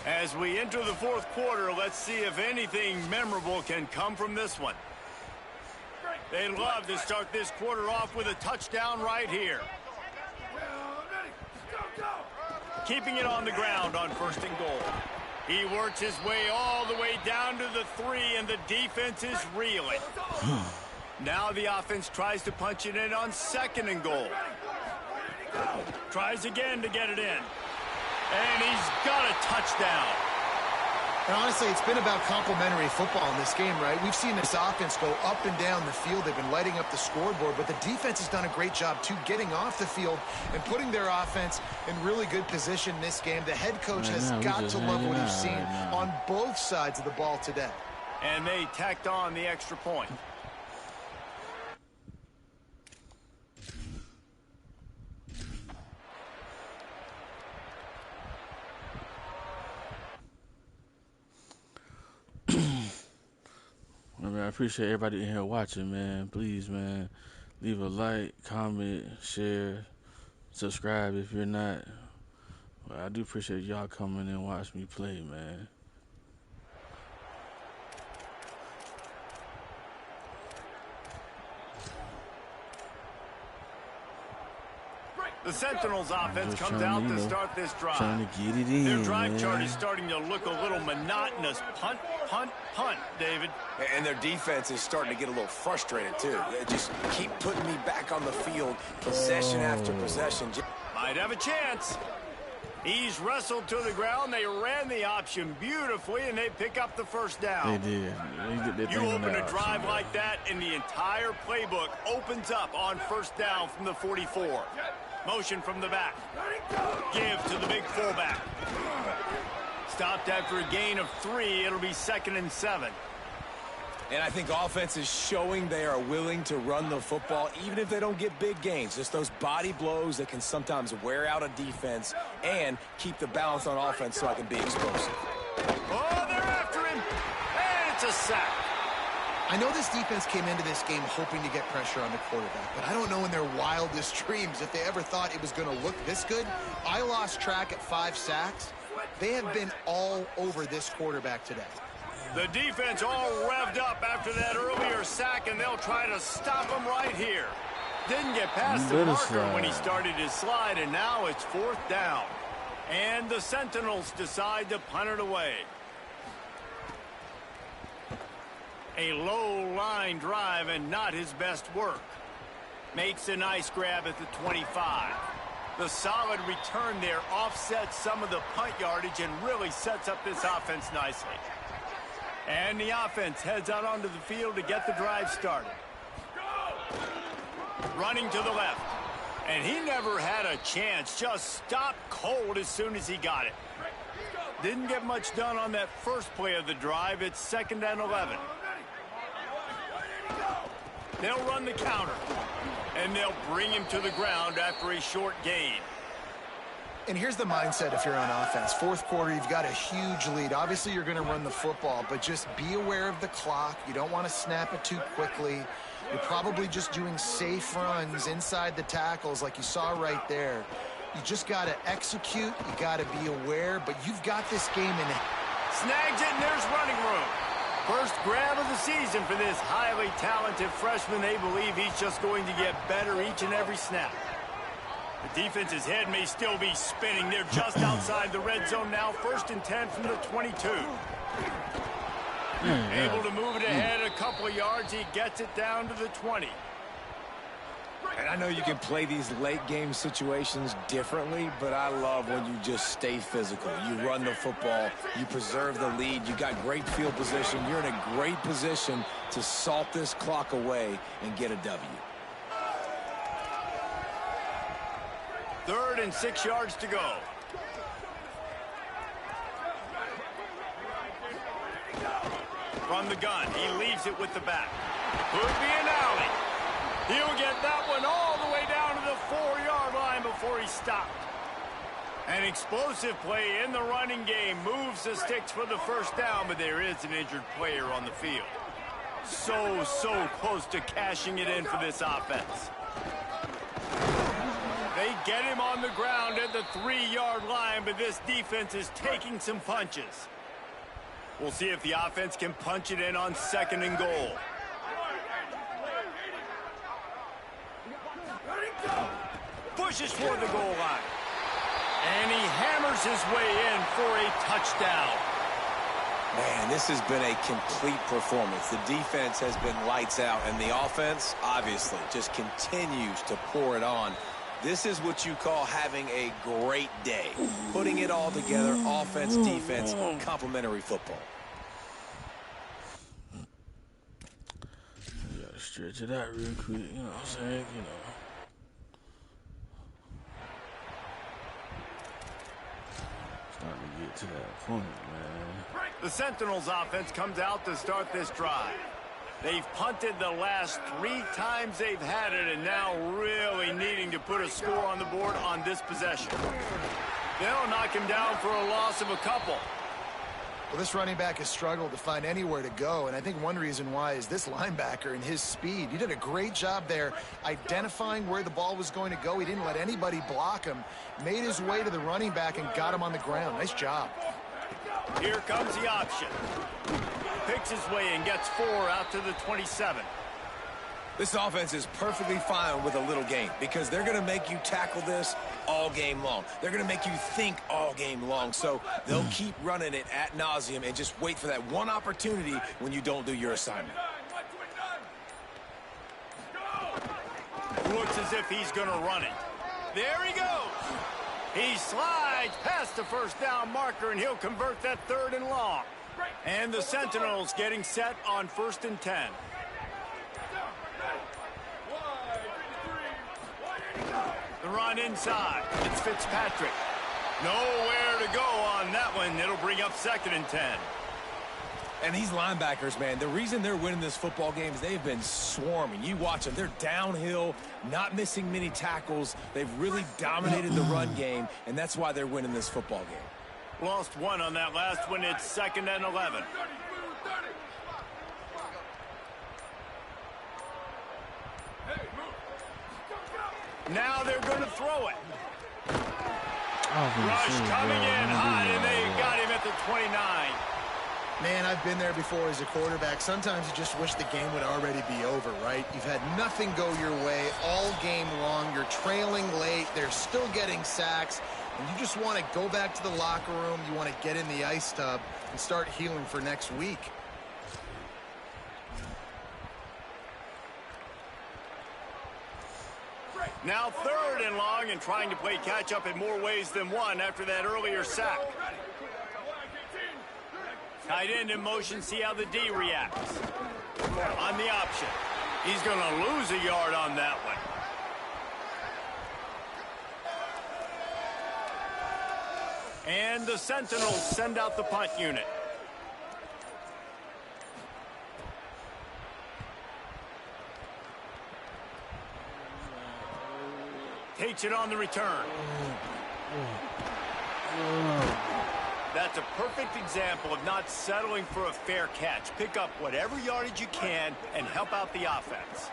As we enter the fourth quarter, let's see if anything memorable can come from this one. They'd love to start this quarter off with a touchdown right here. Keeping it on the ground on first and goal. He works his way all the way down to the 3, and the defense is reeling. Now the offense tries to punch it in on second and goal. Tries again to get it in. And he's got a touchdown. And honestly, it's been about complementary football in this game, right? We've seen this offense go up and down the field. They've been lighting up the scoreboard, but the defense has done a great job, too, getting off the field and putting their offense in really good position in this game. The head coach has got to love what he's seen on both sides of the ball today. And they tacked on the extra point. appreciate everybody in here watching, man. Please, man, leave a like, comment, share, subscribe if you're not. But I do appreciate y'all coming and watch me play, man. The Sentinels offense comes out to start this drive. Trying to get it in, Their drive man. chart is starting to look a little monotonous. Punt, punt, punt, David. And their defense is starting to get a little frustrated, too. They just keep putting me back on the field, possession after possession. Might have a chance. He's wrestled to the ground. They ran the option beautifully, and they pick up the first down. They did. You open a drive like that, and the entire playbook opens up on first down from the 44. Motion from the back. Give to the big fullback. Stopped after a gain of 3. It'll be 2nd and 7. And I think offense is showing they are willing to run the football, even if they don't get big gains. Just those body blows that can sometimes wear out a defense and keep the balance on offense so I can be explosive. Oh, they're after him. And it's a sack. I know this defense came into this game hoping to get pressure on the quarterback, but I don't know in their wildest dreams if they ever thought it was going to look this good. I lost track at 5 sacks. They have been all over this quarterback today. The defense all revved up after that earlier sack, and they'll try to stop him right here. Didn't get past the marker when he started his slide, and now it's 4th down. And the Sentinels decide to punt it away. A low-line drive and not his best work. Makes a nice grab at the 25. The solid return there offsets some of the punt yardage and really sets up this offense nicely. And the offense heads out onto the field to get the drive started. Running to the left. And he never had a chance. Just stopped cold as soon as he got it. Didn't get much done on that first play of the drive. It's 2nd and 11. They'll run the counter. And they'll bring him to the ground after a short gain. And here's the mindset if you're on offense. 4th quarter, you've got a huge lead. Obviously, you're going to run the football, but just be aware of the clock. You don't want to snap it too quickly. You're probably just doing safe runs inside the tackles like you saw right there. You just got to execute. You got to be aware, but you've got this game in it. Snags it, and there's running room. First grab of the season for this highly talented freshman. They believe he's just going to get better each and every snap. The defense's head may still be spinning. They're just outside the red zone now. 1st and 10 from the 22. Able to move it ahead a couple of yards. He gets it down to the 20. And I know you can play these late game situations differently, but I love when you just stay physical. You run the football, you preserve the lead, you got great field position. You're in a great position to salt this clock away and get a W. 3rd and 6 yards to go. From the gun, he leaves it with the back. Could be an alley. He'll get that one all the way down to the 4-yard line before he stopped. An explosive play in the running game moves the sticks for the first down, but there is an injured player on the field. So close to cashing it in for this offense. They get him on the ground at the 3-yard line, but this defense is taking some punches. We'll see if the offense can punch it in on 2nd and goal. Pushes toward the goal line. And he hammers his way in for a touchdown. Man, this has been a complete performance. The defense has been lights out, and the offense, obviously, just continues to pour it on. This is what you call having a great day. Putting it all together, offense, defense, complementary football. You gotta stretch it out real quick, you know what I'm saying? You know. Starting to get to that point, man. The Sentinels offense comes out to start this drive. They've punted the last 3 times they've had it, and now really needing to put a score on the board on this possession. They'll knock him down for a loss of a couple. Well, this running back has struggled to find anywhere to go, and I think one reason why is this linebacker and his speed. He did a great job there identifying where the ball was going to go. He didn't let anybody block him, made his way to the running back and got him on the ground. Nice job. Here comes the option. Picks his way and gets 4 out to the 27. This offense is perfectly fine with a little game because they're going to make you tackle this all game long. They're going to make you think all game long. So they'll keep running it ad nauseum and just wait for that one opportunity when you don't do your assignment. Looks as if he's going to run it. There he goes. He slides past the first down marker, and he'll convert that 3rd and long. And the Sentinels getting set on 1st and 10. The run inside. It's Fitzpatrick. Nowhere to go on that one. It'll bring up 2nd and 10. And these linebackers, man, the reason they're winning this football game is they've been swarming. You watch them. They're downhill, not missing many tackles. They've really dominated the run game, and that's why they're winning this football game. Lost 1 on that last one. It's 2nd and 11. Now they're going to throw it. Rush coming in hot, and they got him at the 29. Man, I've been there before as a quarterback. Sometimes you just wish the game would already be over, right? You've had nothing go your way all game long. You're trailing late. They're still getting sacks. And you just want to go back to the locker room. You want to get in the ice tub and start healing for next week. Now 3rd and long, and trying to play catch-up in more ways than one after that earlier sack. Tight end in motion, see how the D reacts. On the option. He's going to lose a yard on that one. And the Sentinels send out the punt unit. Takes it on the return. That's a perfect example of not settling for a fair catch. Pick up whatever yardage you can and help out the offense.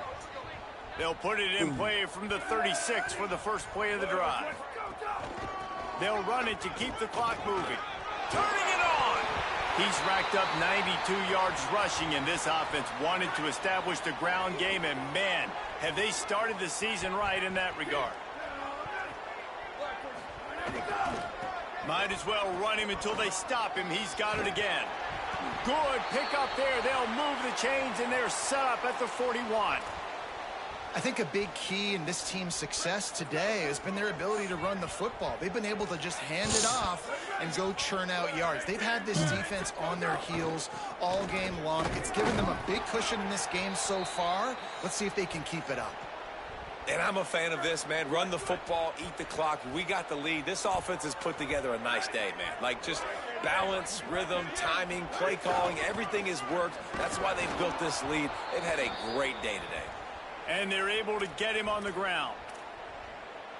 They'll put it in play from the 36 for the first play of the drive. They'll run it to keep the clock moving. Turning it on! He's racked up 92 yards rushing, and this offense wanted to establish the ground game, and man, have they started the season right in that regard. Might as well run him until they stop him. He's got it again. Good pick up there. They'll move the chains, and they're set up at the 41. I think a big key in this team's success today has been their ability to run the football. They've been able to just hand it off and go churn out yards. They've had this defense on their heels all game long. It's given them a big cushion in this game so far. Let's see if they can keep it up. And I'm a fan of this, man. Run the football, eat the clock. We got the lead. This offense has put together a nice day, man. Like, just balance, rhythm, timing, play calling, everything has worked. That's why they've built this lead. They've had a great day today. And they're able to get him on the ground.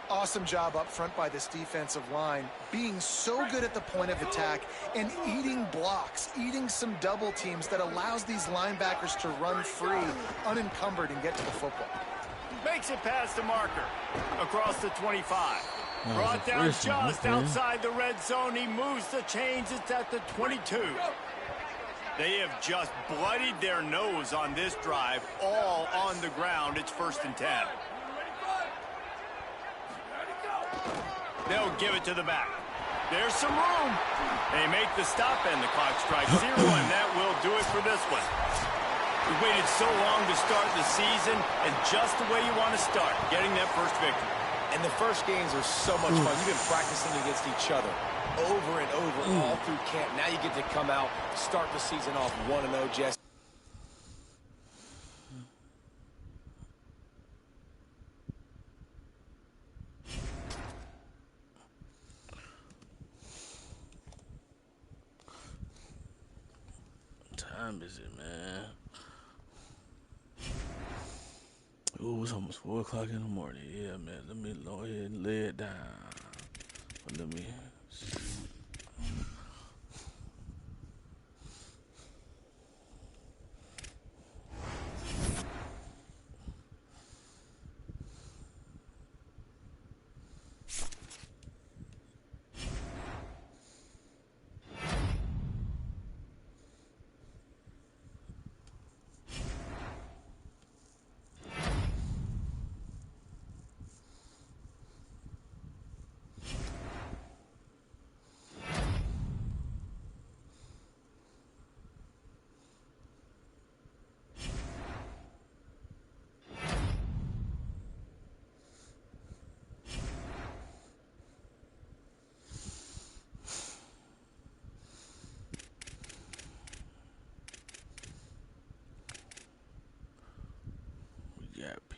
Awesome job up front by this defensive line, being so good at the point of attack and eating blocks, eating some double teams that allows these linebackers to run free, unencumbered, and get to the football. Makes it past the marker. Across the 25. Brought down just outside the red zone. He moves the chains. It's at the 22. They have just bloodied their nose on this drive, all on the ground. It's 1st and 10. They'll give it to the back. There's some room. They make the stop, and the clock strikes 0, and that will do it for this one. We waited so long to start the season, and just the way you want to start, getting that first victory. And the first games are so much fun. You've been practicing against each other over and over all through camp. Now you get to come out, start the season off 1-0, Jesse. What time is it, man? Ooh, it's almost 4 o'clock in the morning. Yeah, man. Let me go ahead and lay it down. But let me see.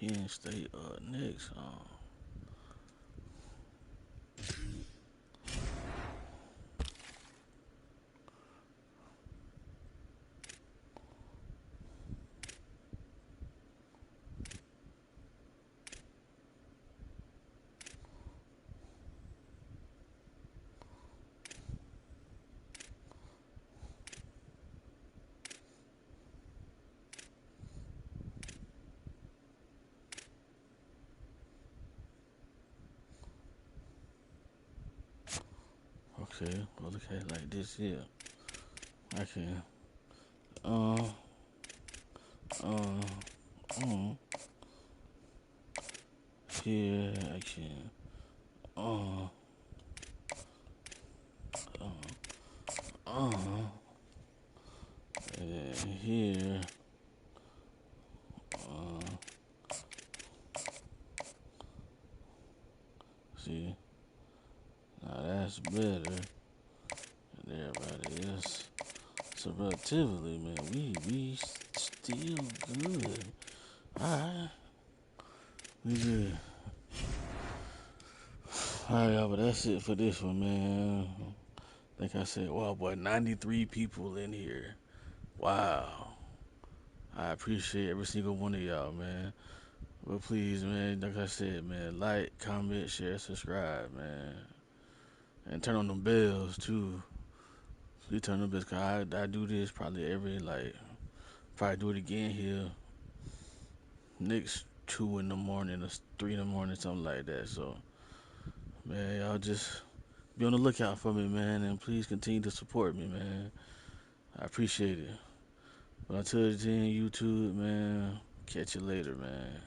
Penn State next. Okay, well look at it like this here. I can uh uh here I can uh uh and here see now that's better than everybody else. So relatively, man, we still good. Alright, we good. Alright, y'all, but that's it for this one, man. Like I said, wow, boy, 93 people in here. Wow. I appreciate every single one of y'all, man. But please, man, like I said, man, like, comment, share, subscribe, man. And turn on them bells, too. You turn on them bells, cause I do this probably probably do it again here next 2 in the morning or 3 in the morning, something like that. So, man, y'all just be on the lookout for me, man, and please continue to support me, man. I appreciate it. But until then, YouTube, man, catch you later, man.